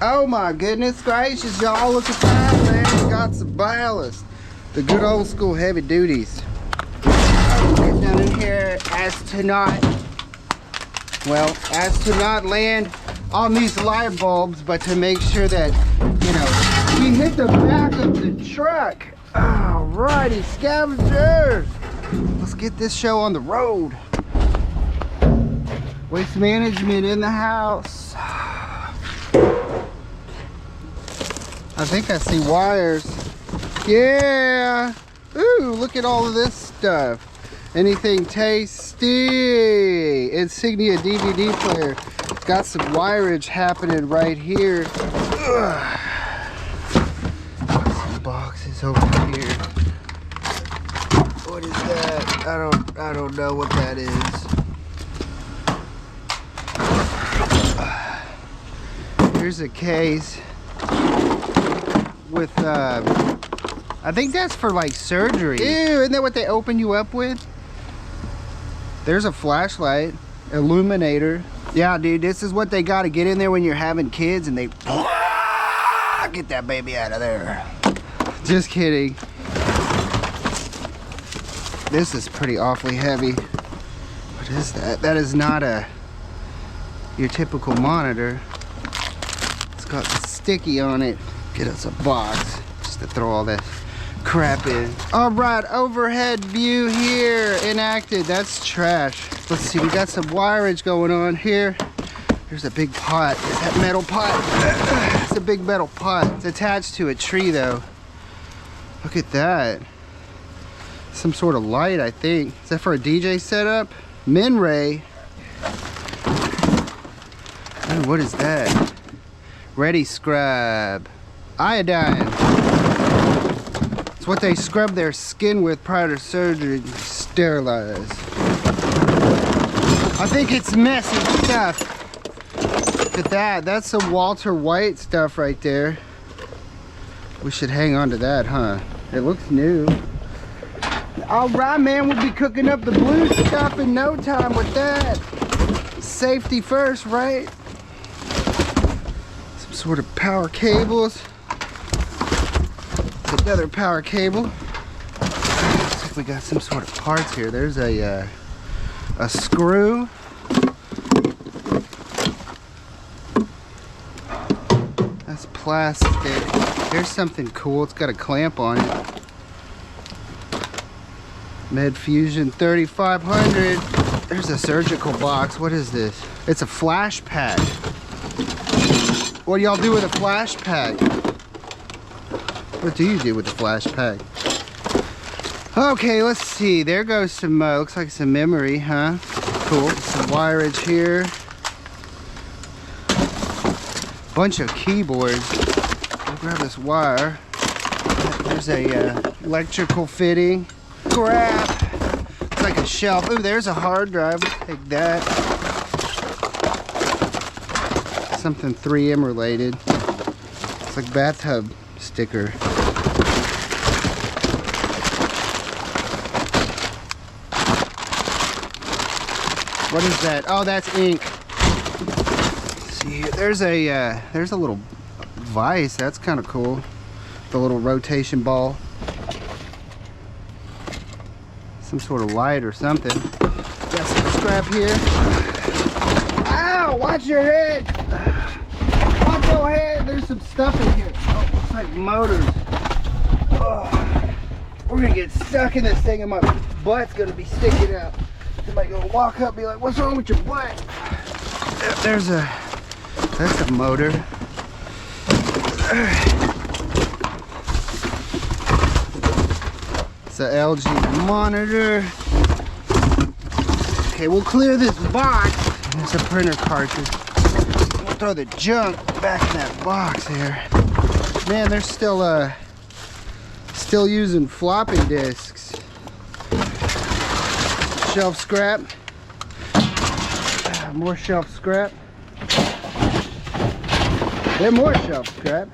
Oh my goodness gracious, y'all, look at that, man. We got some ballast. The good old school heavy duties. Get down in here as to not land on these light bulbs, but to make sure that, you know, we hit the back of the truck. Alrighty, scavengers. Let's get this show on the road. Waste management in the house. I think I see wires. Yeah. Ooh, look at all of this stuff. Anything tasty. Insignia DVD player. Got some wireage happening right here. Ugh. Some boxes over here. What is that? I don't know what that is. Here's a case with I think that's for like surgery. Ew, isn't that what they open you up with? There's a flashlight, illuminator. Yeah, dude, this is what they got to get in there when you're having kids and they get that baby out of there. Just kidding. This is pretty awfully heavy. What is that? That is not your typical monitor. It's got sticky on it. Get us a box just to throw all that crap in. All right, overhead view here enacted. That's trash. Let's see, we got some wireage going on here. There's a big pot. Is that metal pot? It's a big metal pot. It's attached to a tree though. Look at that. Some sort of light, I think. Is that for a DJ setup? Minray. Oh, what is that? Ready scrub. Iodine. It's what they scrub their skin with prior to surgery. Sterilize. I think it's messy stuff. Look at that. That's some Walter White stuff right there. We should hang on to that, huh? It looks new. All right, man. We'll be cooking up the blue stuff in no time with that. Safety first, right? Some sort of power cables. Another power cable. Looks like we got some sort of parts here. There's a screw. That's plastic. Here's something cool. It's got a clamp on it. Med Fusion 3500. There's a surgical box. What is this? It's a flash pack. What do y'all do with a flash pack? What do you do with the flash pack? Okay, let's see. There goes some, looks like some memory, huh? Cool. Some wireage here. Bunch of keyboards. I'll grab this wire. There's a electrical fitting. Crap. It's like a shelf. Ooh, there's a hard drive. Take that. Something 3M related. It's like bathtub sticker. What is that? Oh, that's ink. Let's see, there's a little vise. That's kind of cool. The little rotation ball. Some sort of light or something. Got some scrap here. Ow! Watch your head! Watch your head! There's some stuff in here. Oh, looks like motors. Oh, we're gonna get stuck in this thing and my butt's gonna be sticking out. Somebody gonna walk up and be like, what's wrong with your butt? That's a motor. It's a LG monitor. Okay, we'll clear this box. There's a printer cartridge. We'll throw the junk back in that box here. Man, they're still using floppy disks. Shelf scrap. More shelf scrap. Then more shelf scrap.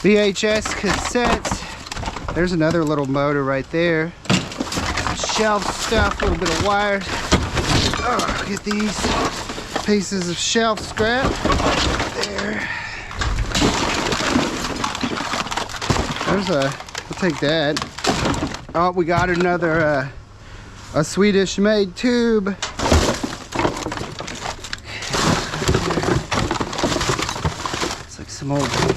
VHS cassettes. There's another little motor right there. Shelf stuff, a little bit of wires. Oh, get these. pieces of shelf scrap. There. I'll take that. Oh, we got another, a Swedish made tube. It's like some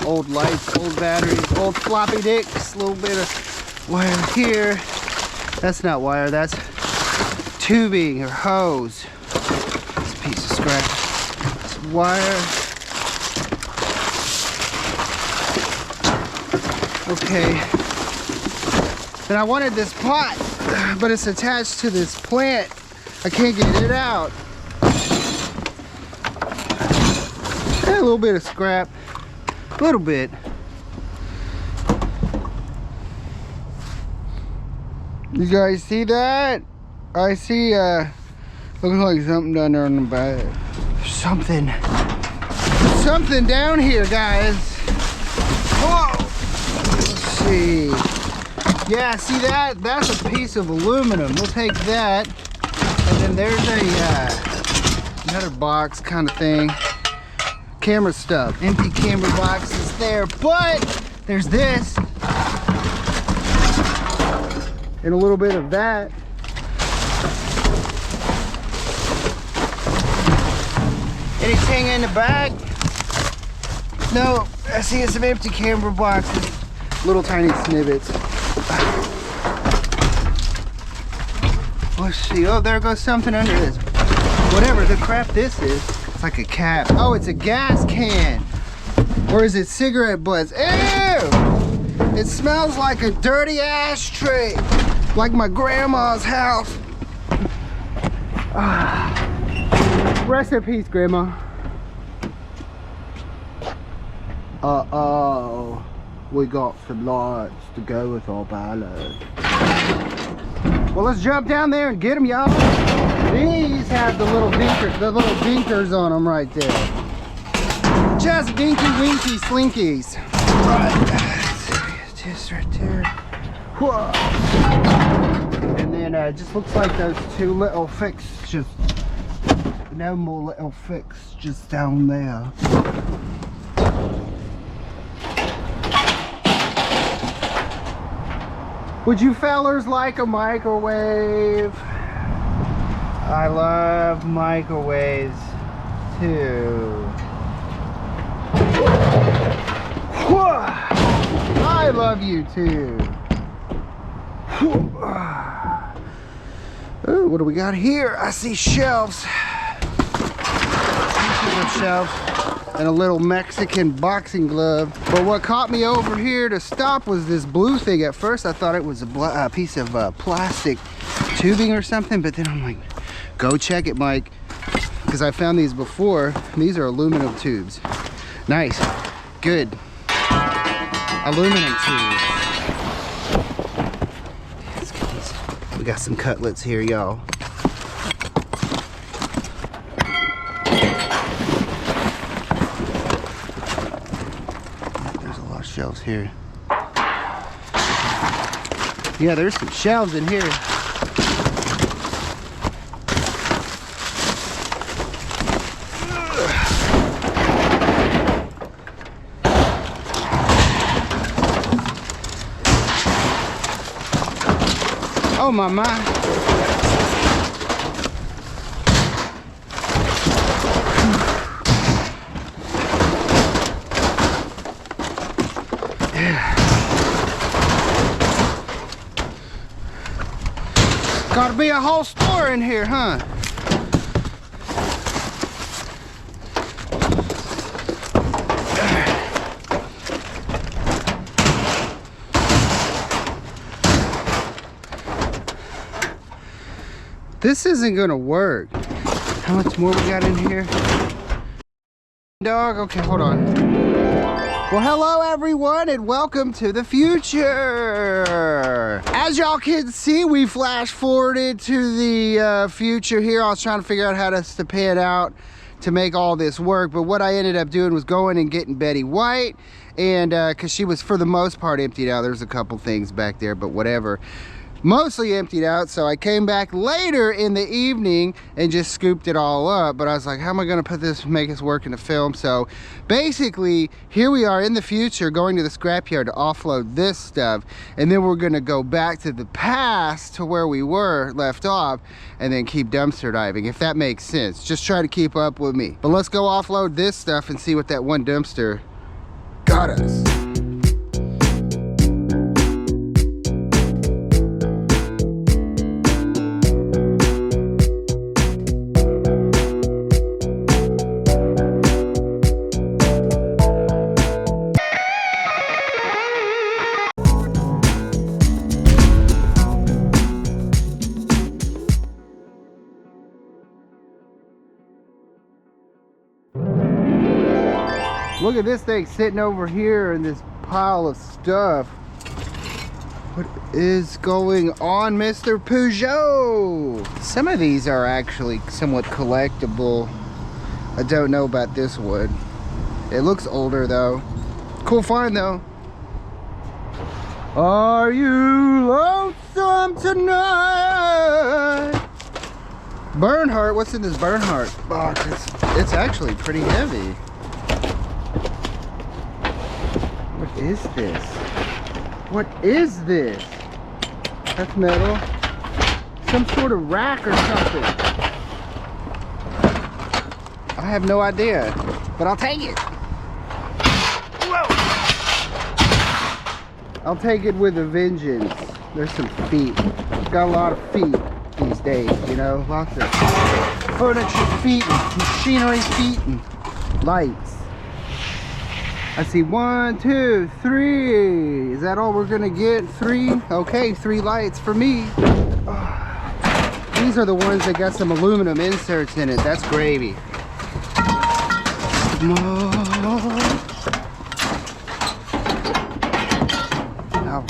old lights, old batteries, old floppy disks, a little bit of wire here. That's not wire, that's tubing or hose. This piece of scrap. It's wire. Okay. Then I wanted this pot, but it's attached to this plant. I can't get it out. A little bit of scrap. A little bit. You guys see that? I see looks like something down there on the back. Something down here, guys. Whoa! Let's see. Yeah, see that? That's a piece of aluminum. We'll take that. And then there's another box kind of thing. Camera stuff. Empty camera boxes there. But there's this. And a little bit of that. Anything in the back? No, I see some empty camera boxes. Little tiny snippets. Let's see. Oh, there goes something under this. Whatever the crap this is. It's like a cap. Oh, it's a gas can. Or is it cigarette butts? Ew! It smells like a dirty ashtray. Like my grandma's house. Rest in peace, Grandma. Uh-oh. We got some lights to go with our ballad. Well, let's jump down there and get them, y'all. These have the little dinkers on them right there. Just dinky winky slinkies. Right. Just right there. Whoa. And then it just looks like those two little fixtures. No more little fixtures down there. Would you fellers like a microwave? I love microwaves too. I love you too. Ooh, what do we got here? I see shelves. Shelves and a little Mexican boxing glove. But what caught me over here to stop was this blue thing. At first I thought it was a piece of plastic tubing or something, but then I'm like, go check it, Mike, because I found these before. These are aluminum tubes. Nice, good aluminum tubes. We got some cutlets here, y'all. Shelves here. Yeah, there's some shelves in here. Oh my. Gotta be a whole store in here, huh? This isn't gonna work. How much more we got in here? Dog, okay, hold on. Well, hello everyone and welcome to the future. As y'all can see, we flash forwarded to the future here. I was trying to figure out how to pan out to make all this work, but what I ended up doing was going and getting Betty White, and because she was for the most part emptied out. There's a couple things back there, but whatever. mostly emptied out, so I came back later in the evening and just scooped it all up. But I was like, how am I gonna put this, make this work in the film? So basically, here we are in the future going to the scrapyard to offload this stuff, and then we're gonna go back to the past to where we were left off and then keep dumpster diving, if that makes sense. Just try to keep up with me. But let's go offload this stuff and see what that one dumpster got us. Look at this thing sitting over here in this pile of stuff. What is going on, Mr. Peugeot? Some of these are actually somewhat collectible. I don't know about this one. It looks older though. Cool find though. Are you lonesome tonight? Bernhardt, what's in this Bernhardt box? It's actually pretty heavy. What is this? What is this? That's metal. Some sort of rack or something. I have no idea, but I'll take it. Whoa! I'll take it with a vengeance. There's some feet. Got a lot of feet these days, you know? Lots of furniture feet, and machinery feet, and lights. I see 1, 2, 3. Is that all we're gonna get? 3? Okay, 3 lights for me. These are the ones that got some aluminum inserts in it. That's gravy.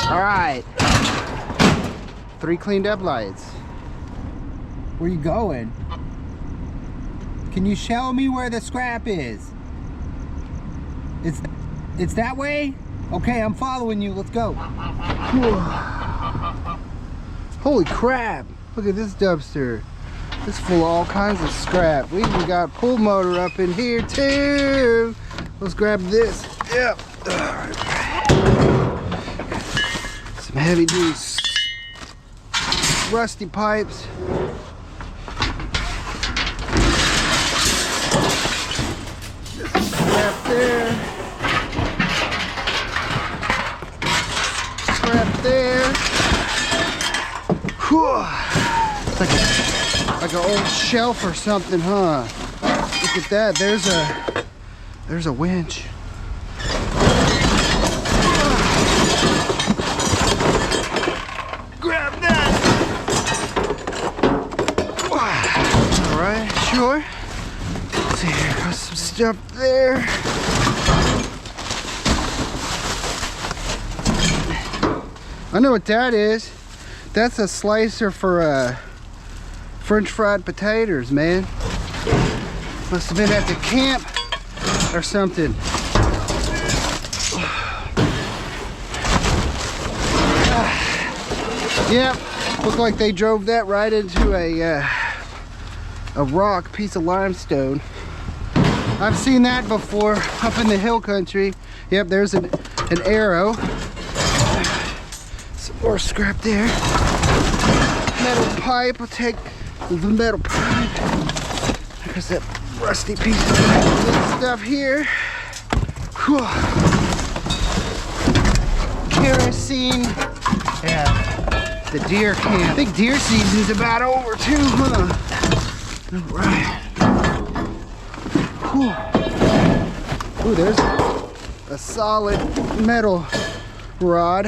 All right. 3 cleaned up lights. Where you going? Can you show me where the scrap is? It's that way? Okay, I'm following you. Let's go. Holy crap. Look at this dumpster. It's full of all kinds of scrap. We even got pull motor up in here too. Let's grab this. Yep. Some heavy duty rusty pipes. Scrap there. Scrap there. Whew. It's like an old shelf or something, huh? Look at that. There's a winch. Grab that. All right, sure. Let's see here. Got some stuff there. I know what that is. That's a slicer for French fried potatoes, man. Must have been at the camp or something. Yep, looked like they drove that right into a rock piece of limestone. I've seen that before up in the hill country. Yep, there's an arrow. Some more scrap there. Metal pipe, I'll take the metal pipe. There's that rusty piece of stuff here. Whew. Kerosene. Yeah, the deer can. I think deer season's about over too, huh? All right. Whew. Ooh, there's a solid metal rod.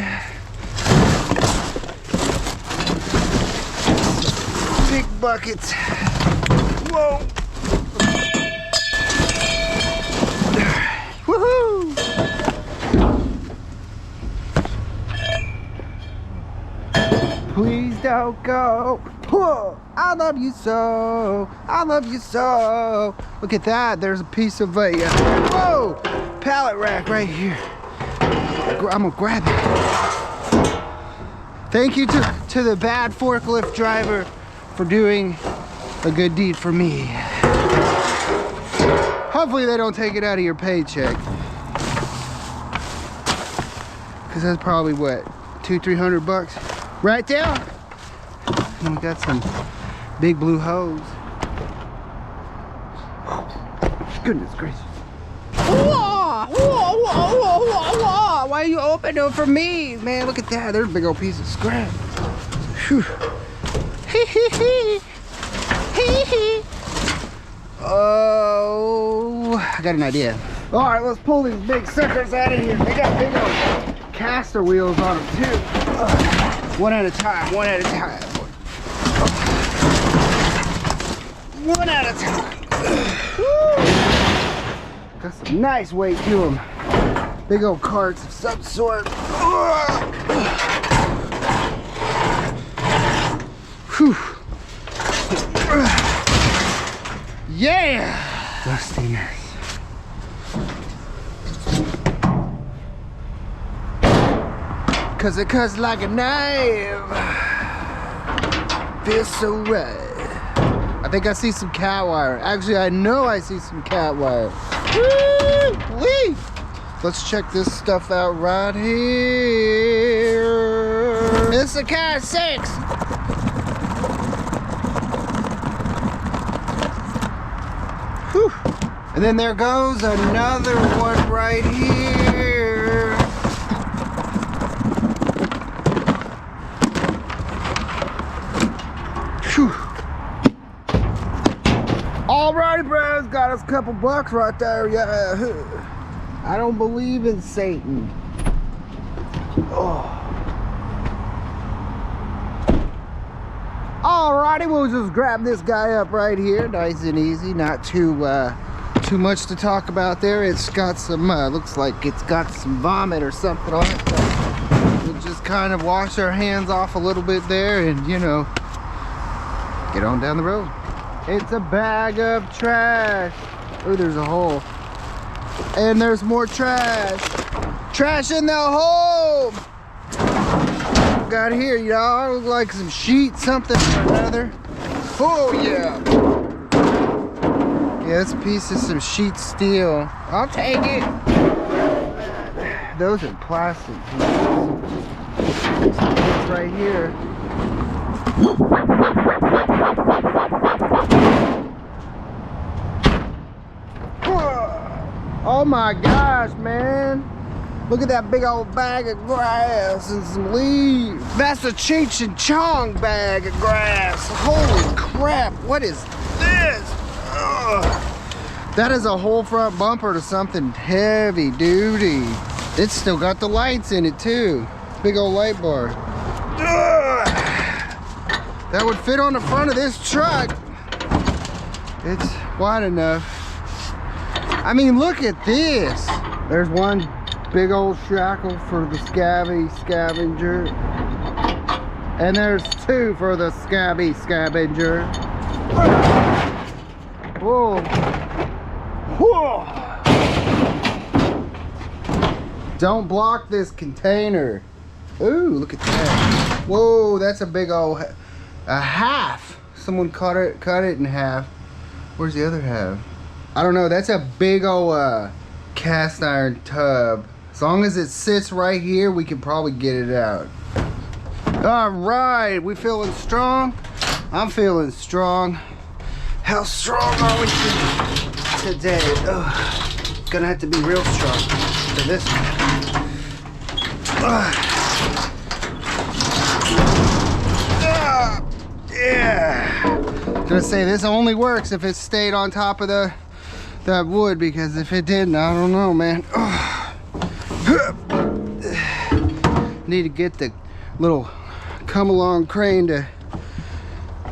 Big buckets. Whoa. Woohoo! Please don't go. Whoa. I love you so. I love you so. Look at that. There's a piece of a whoa, pallet rack right here. I'm gonna grab it. Thank you to to the bad forklift driver for doing a good deed for me. Hopefully they don't take it out of your paycheck. Cause that's probably what, $200-300 bucks. Right there. And we got some big blue hose. Goodness gracious. Whoa, whoa, whoa, whoa, whoa, whoa. Why you open it for me? Man, look at that. There's a big old piece of scrap. Whew. Hee hee hee. Hee hee. Oh, I got an idea. All right, let's pull these big suckers out of here. They got big old caster wheels on them too. One at a time, one at a time. One at a time. Got some nice weight to them. Big old carts of some sort. Whew. Yeah! Dustiness. Cause it cuts like a knife. Feels so right. I think I see some cat wire. Actually, I know I see some cat wire. Woo-wee! Let's check this stuff out right here. It's a cat 6. Whew. And then there goes another one right here. Whew. Alrighty, bros, got us a couple bucks right there. Yeah, I don't believe in Satan. Oh. Alrighty, we'll just grab this guy up right here, nice and easy. Not too much to talk about there. It's got some, looks like it's got some vomit or something on it. So we'll just kind of wash our hands off a little bit there, and you know, get on down the road. It's a bag of trash. Oh, there's a hole. And there's more trash. Trash in the hole. Got here, y'all. Looks like some sheet, something or another. Oh, yeah. Yeah, it's a piece of some sheet steel. I'll take it. Those are plastic pieces. This right here. Oh my gosh, man. Look at that big old bag of grass and some leaves. That's a Cheech and Chong bag of grass. Holy crap, what is this? Ugh. That is a whole front bumper to something heavy duty. It's still got the lights in it too. Big old light bar. Ugh. That would fit on the front of this truck. It's wide enough. I mean, look at this. There's one big old shackle for the scavenger. And there's two for the scavenger. Whoa. Whoa. Don't block this container. Ooh, look at that. Whoa, that's a big old, a half. Someone cut it in half. Where's the other half? I don't know. That's a big old cast iron tub. As long as it sits right here, we can probably get it out. All right, we feeling strong? I'm feeling strong. How strong are we today? Ugh. Gonna have to be real strong for this one. Yeah. Gonna say this only works if it stayed on top of that wood, because if it didn't, I don't know, man. Need to get the little come along crane to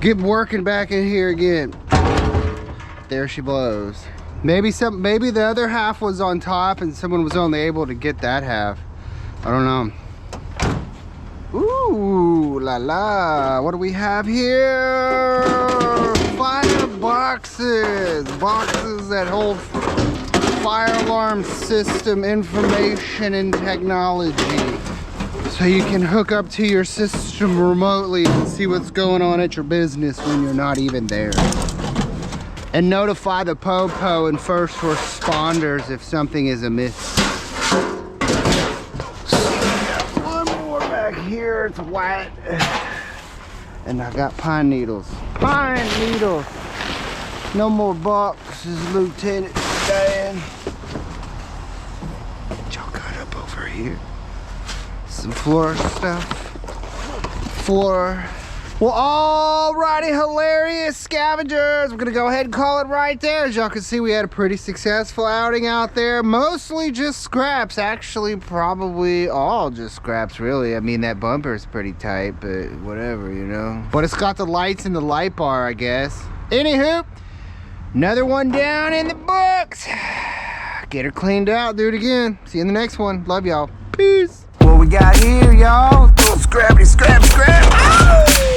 get working back in here again. There she blows. Maybe the other half was on top and someone was only able to get that half. I don't know. Ooh la la, what do we have here? Fire boxes that hold fire alarm system information and technology. so you can hook up to your system remotely and see what's going on at your business when you're not even there. And notify the po-po and first responders if something is amiss. One more back here, it's white. And I got pine needles. Pine needles! No more boxes, Lieutenant Dan. What y'all got up over here? Some floor stuff. Floor. Well, alrighty, hilarious scavengers. We're gonna go ahead and call it right there. As y'all can see, we had a pretty successful outing out there. Mostly just scraps. Actually, probably all just scraps, really. I mean, that bumper is pretty tight, but whatever, you know. But it's got the lights and the light bar, I guess. Anywho, another one down in the books. Get her cleaned out, do it again. See you in the next one. Love y'all. Peace. What we got here, y'all? Scrappity, scrap, scrap. Ow!